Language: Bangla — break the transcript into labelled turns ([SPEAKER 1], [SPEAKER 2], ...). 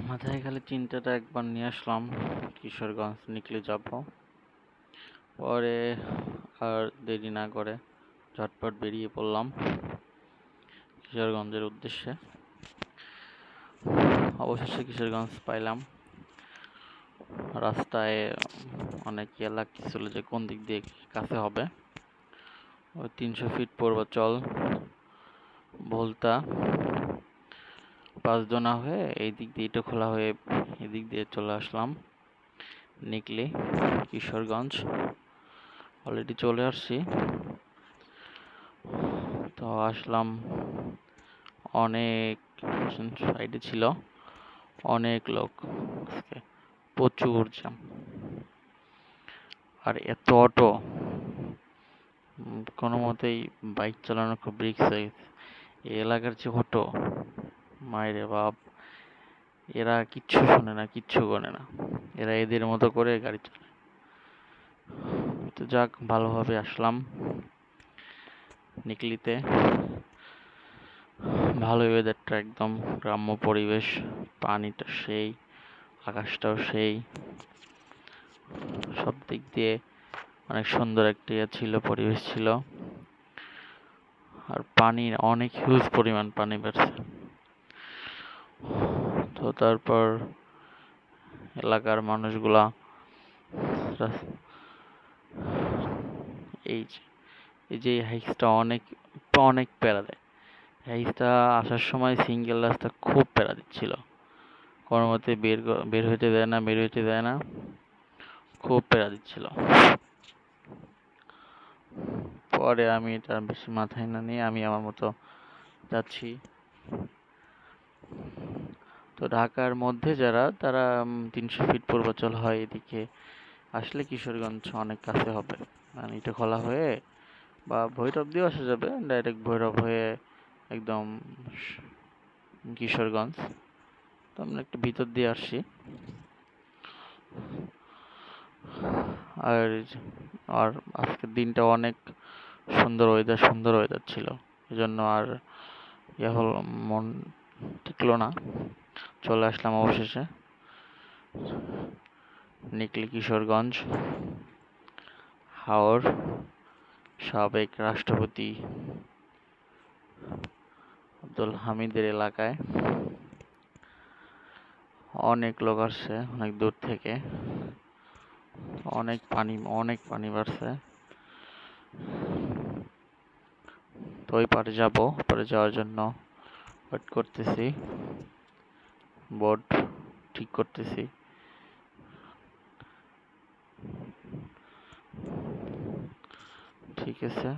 [SPEAKER 1] মাথায় খালি চিন্তাটা একবার নিয়ে আসলাম কিশোরগঞ্জ নিকলে যাব। পরে আর দেরি না করে ঝটপট বেরিয়ে পড়লাম কিশোরগঞ্জের উদ্দেশ্যে। অবশেষে কিশোরগঞ্জ পাইলাম। রাস্তায় অনেক ইয়ে লাগতেছিল যে কোন দিক দিয়ে কাছে হবে। ওই 300 ফিট পূর্বাচল ভোলতা 5 জনা হয়ে এই দিক দিয়ে ইটো খোলা হয়ে এদিক দিয়ে চলে আসলাম নিকলি কিশোরগঞ্জ। অলরেডি চলে আসছি। তো আসলাম, অনেক সাইডে ছিল অনেক লোক, প্রচুর জ্যাম। আর এত অটো, কোনো মতেই বাইক চালানো খুব রিস্ক হয়ে গেছে। এই এলাকার যে অটো, মায়েরে বাপ, এরা কিচ্ছু শোনে না, কিচ্ছু করে না। এরা এদের মতো করে গাড়ি চালায়। তো যাক, ভালোভাবে আসলাম নিকলিতে। ভালো ওয়েদারটা, একদম গ্রাম্য পরিবেশ, পানিটা সেই, আকাশটাও সেই, সব দিক দিয়ে অনেক সুন্দর একটা ছিল, পরিবেশ ছিল। আর পানি অনেক হিউজ পরিমাণ পানি বেরছে। তো তারপর এলাকার মানুষগুলা এই যে হাইক্সটা অনেক অনেক প্যারা দেয়। হাইক্সটা আসার সময় সিঙ্গেল রাস্তা খুব প্যারা দিচ্ছিল, কোনো মতে বের হইতে দেয় না, খুব প্যারা দিচ্ছিল। পরে আমি এটা বেশি মাথায় না নিয়ে আমি আমার মতো যাচ্ছি। তো ঢাকার মধ্যে যারা, তারা 300 ফিট পূর্বাচল হয় এদিকে আসলে কিশোরগঞ্জ অনেক কাছে হবে। মানে এটা খোলা হয়ে বা ভৈরব দিয়েও আসা যাবে, ডাইরেক্ট ভৈরব হয়ে একদম কিশোরগঞ্জ। তো আমরা একটু ভিতর দিয়ে আসছি। আর আজকের দিনটা অনেক সুন্দর ওয়েদার ছিল, এজন্য আর মন টিকলো না, চলে আসলাম অবশেষে নিকলি কিশোরগঞ্জ। হাওর সাবেক রাষ্ট্রপতি আব্দুল হামিদের এলাকায় অনেক লোক আসছে, অনেক দূর থেকে। অনেক পানি বাড়ছে। তো ওই পারে যাবো, পারে যাওয়ার জন্য ওয়েট করতেছি, বোট ঠিক করতেছি। ঠিক আছে।